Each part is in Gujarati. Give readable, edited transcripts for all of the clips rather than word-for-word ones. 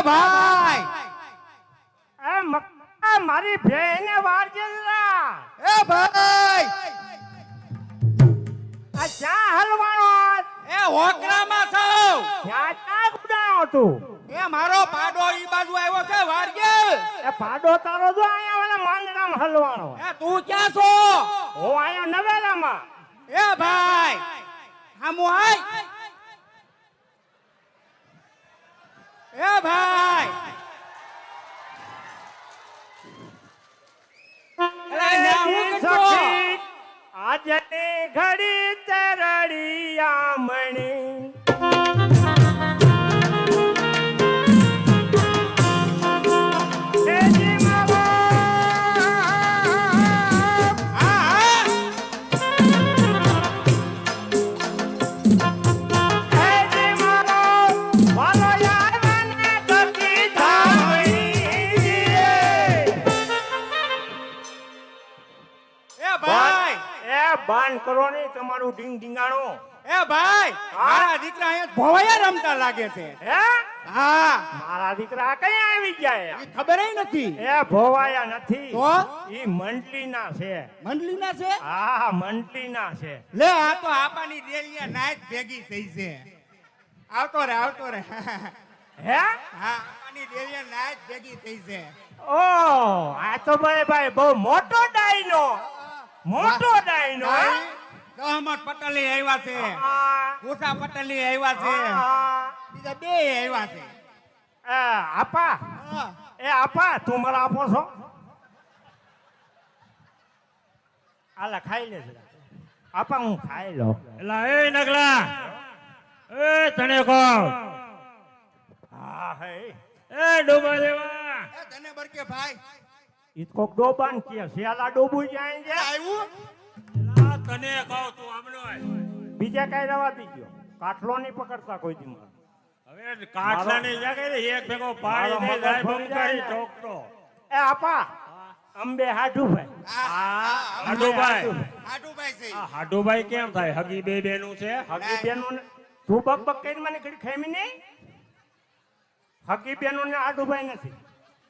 ભાઈ મારી ભેને વાર જરા એ ભાઈ આ ચા હલવાનો એ હોકરામાં છો ત્યાં ચા ગુડાયો તું એ મારો પાડો ઈ બાજુ આવ્યો છે વારગે એ પાડો તારો જો અહીંયા ઓલા માંદરામાં હલવાનો એ તું ક્યાં છો હું અહીંયા નવેલામાં એ ભાઈ હામુ આય એ ભાઈ આજની ઘડી તરડિયા મણી બાન કરો નહીં તમારું ઢીંગ ઢીંગાણું એ ભાઈ મારા દીકરા અહીંયા ભોવાયા રમતા લાગે છે હે હા મારા દીકરા કઈ આવી ગયા ઈ ખબર નથી એ ભોવાયા નથી તો ઈ મંડલીના છે મંડલીના છે હા મંડલીના છે લે આ તો આપાની ડેલિયા નાઈટ ભેગી થઈ છે આવતો રે હે હા આપાની ડેલિયા નાઈટ ભેગી થઈ છે ઓ આ તો ભાઈ બહુ મોટો ડાયનો ગહમત પટેલી આવ્યા છે ઉષા પટેલી આવ્યા છે બીજા બે આવ્યા છે આપા તું મારા આપો છો આલા ખાઈ લે આપા હું ખાઈ લો એલા એ નગલા એ તને કહું હા હે એ ડોબા દેવા એ તને બરકે ભાઈ ઇતકો ડોબાન કે સેલા ડોબુ જાય છે આવ્યું એલા તને કહું તું આમનો બીજા કઈ રવા દીજો કાઠલો નહીં પકડતા કોઈ દી માર હવે કાઠલા ની જગ્યાએ એક ભેગો પાડી દે જાય બંકારી ચોકતો એ આપા અંબે હાડુભાઈ હાડુભાઈ છે આ હાડુભાઈ કેમ થાય હગી બે બેનું છે હગી બેનો તું બક કરીને મને ઘડી ખામી નહીં હગી બેનો ને હાડુભાઈ નથી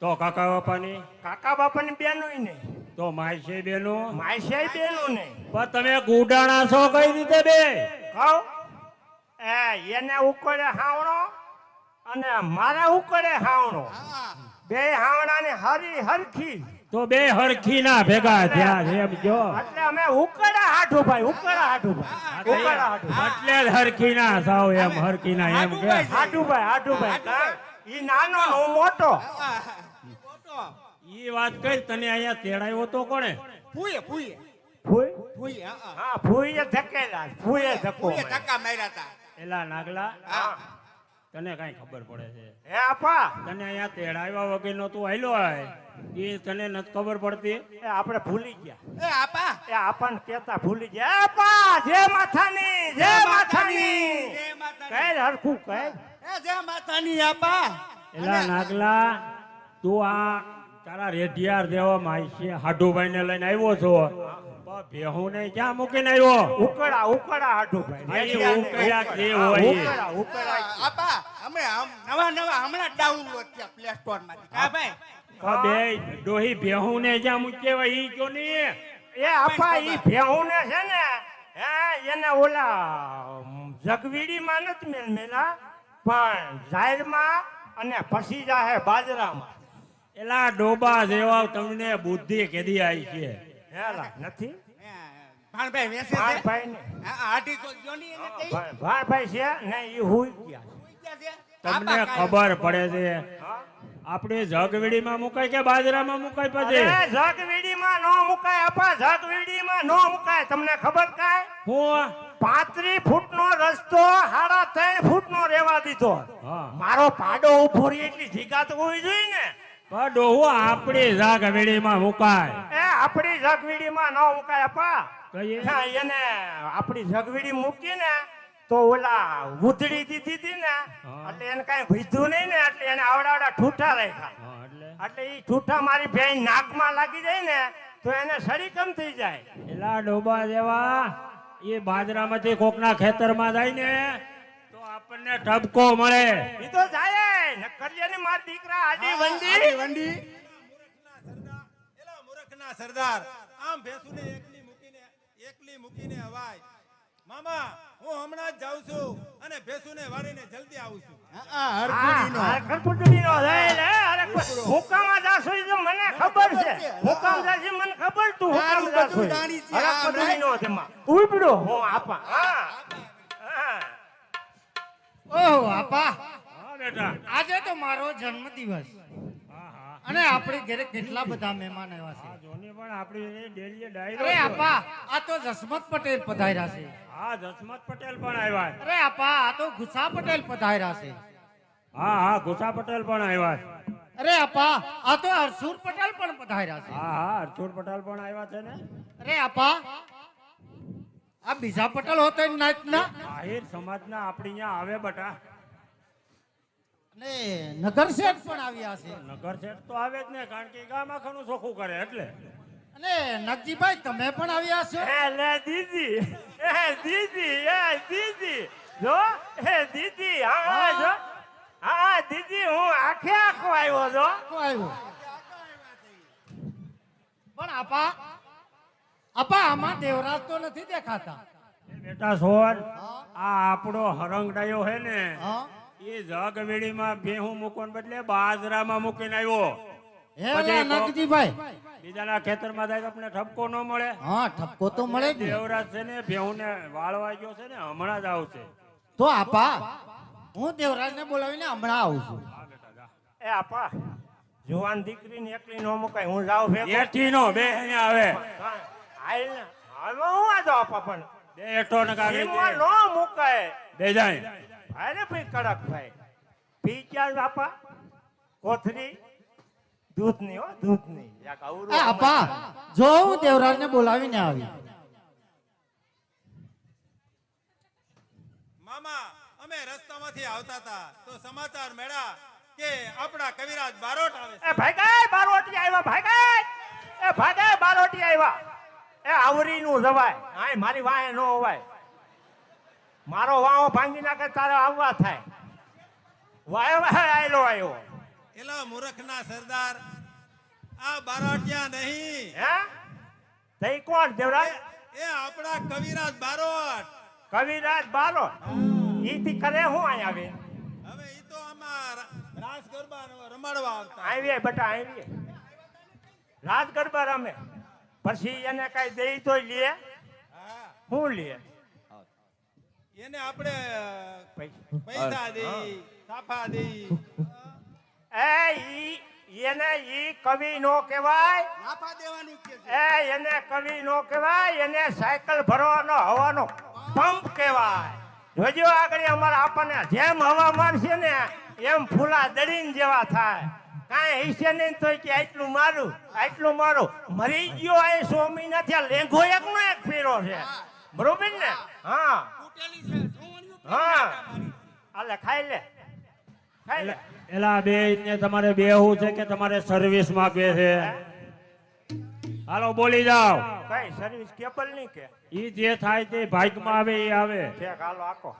તો કાકા બાપાની કાકા બાપાની બેનોય નહીં તો માયસે બેનું માયસાઈ બેનો નહીં પણ તમે ગુડાણા છો કઈ રીતે બે કહું એને ઉકળે હાવણો અને મારા ઉકળે હાવણો બે હાવણાની હરી હરખી તો બે હરખી ના ભેગા થયા છે એમ જો એટલે અમે ઉકળા હાઠુભાઈ એટલે જ હરખી ના સાવ એમ હરખી ના એમ કે હાઠુભાઈ ઈ નાનો ને હું મોટો ઈ વાત કઈ તને અહીંયા તેડાયો તો કોણે ફૂઈ હા ફૂઈએ ધકેલા ફૂઈએ ધક્કો ધક્કા માર્યા હતા એલા નાગલા તને કઈ ખબર પડે છે હે આપા તને અહીંયા તેડાવ્યા વગરનો તું આયલો હોય એ તને નથી ખબર પડતી એ આપણે ભૂલી ગયા એ આપા એ આપણને કેતા ભૂલી ગયા આપા જય માથાની કઈ હરખું કઈ એ જય માતાની આપા એલા નાગલા તું આ તારા રેઢિયાર દેવા માયસે હાડુભાઈ ને લઈને આવ્યો છો ભેહું ને ક્યાં મૂકીને આવ્યો ઉકળા હાઠુભાઈ આપા હમણાં નવા ડાઉનલોડ થયા પ્લે સ્ટોર માંથી કા ભાઈ બે ડોહી ભેહું ને જ્યાં મૂકેવા ઈ જો ને એ આપા ઈ ભેહું ને છે ને હે એને ઓલા જગવીડી માં નથી મેલા પણ જાહેરમાં અને પછી જાહે બાજરામાં એલા ડોબા જેવા તમને બુદ્ધિ કેદી આવી છે હેલા નથી ભાણભાઈ વેસે છે ભાણભાઈ ને આટી તો જોની એને કઈ ભાણભાઈ છે ને ઈ હુઈ ગયા છે તમને ખબર પડે છે આપણે જગવીડીમાં મુકાય કે બાજરામાં મુકાય પછી જગવીડીમાં નો મુકાય આપા જગવીડીમાં નો મુકાય તમને ખબર કાય હું 35 ફૂટનો રસ્તો 3.5 ફૂટનો રેવા દીધો હા મારો પાડો ઉભો રહી એટલી જગ્યા તો હોવી જોઈએ ને પણ ડોહું આપણી જગવીડીમાં મુકાય એ આપણી જગવીડીમાં ન મુકાય આપા કહીએ એને આપણી જગવીડી મૂકીને તો ઓલા ઉધડી દીધી હતી ને એટલે એને કઈ ભીધું નહીં ને એટલે એને આવડા ઠૂઠા રાખ્યા એટલે ઈ ઠૂઠા મારી બેન નાકમાં લાગી જાય ને તો એને સડી કમ થઈ જાય એલા ડોબા જેવા એ બાજરામાંથી કોકના ખેતરમાં જાય ને તો આપણને ઠપકો મળે. ઈ તો જાય નકરિયાની માર દીકરા આડી વંડી વંડી એલા મૂર્ખના સરદાર આમ ભેંસુને એકલી મૂકીને અવાય મામા હું હમણાં જ જાઉં છું અને ભેંસુને વાળીને જલ્દી આવું છું હરખુડીનો ખરખુડીનો જાય લે અરે હુકામાં જાશું ઈ તો મને ખબર છે હુકામ જાસી મને ખબર તું હુકામ બધું જાશું જાણી છે. અરે ખરખુડીનો તેમાં ઉપડો હું આપા હા ઓહો આપા હા બેટા. આજે તો મારો જન્મદિવસ હા હા. અને આપણે ઘરે કેટલા બધા મહેમાન આવ્યા છે. આ જોની પણ આપણી ડેલીએ ડાયરો અરે છે. આપા આ તો જસમત પટેલ પધાર્યા છે. હા જસમત પટેલ પણ આવ્યા. અરે આપા આ તો ગુસા પટેલ પધાર્યા છે. હા હા ગુસા પટેલ પણ આવ્યા. અરે આપા આ તો હરસુર પટેલ પણ પધાર્યા છે. હા હા અર્ચુર પટેલ પણ આવ્યા છે ને. અરે આપા આ બીજા પટેલ હોતો નાચના આહિર સમાજના આપણી અહીંયા આવે બેટા. અને નગર શેઠ પણ આવ્યા છે. નગર શેઠ તો આવે જ ને કારણ કે ઈ ગામ આખાનું ચોખ્ખું કરે એટલે. અને નગજીભાઈ તમે પણ આવ્યા છો. એ લે દીદી જો હે દીદી હા જો હા દીદી હું આખે આખો આવ્યો છો કોણ આવ્યું? પણ આપા આમાં દેવરાજ તો નથી દેખાતા. બેટા સોન હા? આ આપણો હરંગડાયો હે ને હા? એ જગવેડીમાં ભેહું મૂકવાને બદલે બાજરામાં મૂકીને આવ્યો. હે પછી ઓલા નગજીભાઈ બીજાના ખેતરમાં જાય તો આપણે ઠપકો ન મળે. હા ઠપકો તો મળે જ ને. દેવરાજ છે ને ભેહુંને વાળવા ગયો છે ને હમણાં જ આવશે. તો આપા હું દેવરાજને બોલાવીને હમણાં આવું છું. હા બેટા જા. એ આપા જુવાન દીકરીને એકલી નો મુકાય હું જાઉં ભેગો બેઠી નો બે અહીંયા આવે. હાલ ને હાલમાં હું વાંધો આપા પણ બે હેઠો ને કાગળી સીમમાં દે. નો મુકાય બે જાય. અરે ભાઈ કડક ભાઈ પી ક્યાં બાપા કોથરી દૂધની હો દૂધની યાક અવરું એ આપા જો હું દેવરાજને બોલાવીને આવી. મામા અમે રસ્તામાંથી આવતા હતા તો સમાચાર મળ્યા કે આપણા કવિરાજ બારોટ આવે છે એ ભાગાય બારોટી આવ્યા ભાગાય એ ભાગાય બારોટી આવ્યા એ આવરી નું જવાય આય મારી વાહે નો હોવાય મારો વાહો ભાંગી નાખે તારે આવવા થાય વાય વાય આયલો આવ્યો એલા મૂર્ખના સરદાર આ બારોટિયા નહીં હે તઈ કોણ દેવરાજ એ આપણા કવિરાજ બારોટ કવિરાજ બારો ઈ થી કરે હું અહીં આવે હવે ઈ તો આમાં રાસ ગરબા રમાડવા આવતા આવીએ બેટા આવીએ રાત ગરબા રમે પછી એને કઈ દઈ તો લે હા હું લે એને આપણે પૈસા પૈસા દઈ સાફા દઈ એને ઈ કવિ નો કહેવાય નાફા દેવાનું કે છે. એને કવિ નો કહેવાય એને સાયકલ ભરવાનો હવાનો પંપ કહેવાય જોજો આગળ અમારા આપણને જેમ હવા મારશે ને એમ ફૂલા દડીને જેવા થાય કાંઈ હિસ્સે નહીં તોય કે આટલું મારું મરી ગયો એ 100 મહિના થયા લેંઘો એક નો એક ફેરો છે બરોબર ને હા તૂટેલી છે સોવણીઓ હા આલે ખાઈ લે એલા બે ને તમારે બેહવું છે કે તમારે સર્વિસ માંગવે છે? હાલો બોલી જાઓ. કઈ સર્વિસ કેબલ નહીં કે ઈ જે થાય તે ભાગમાં આવે એ આવે. ઠેક હાલો આખો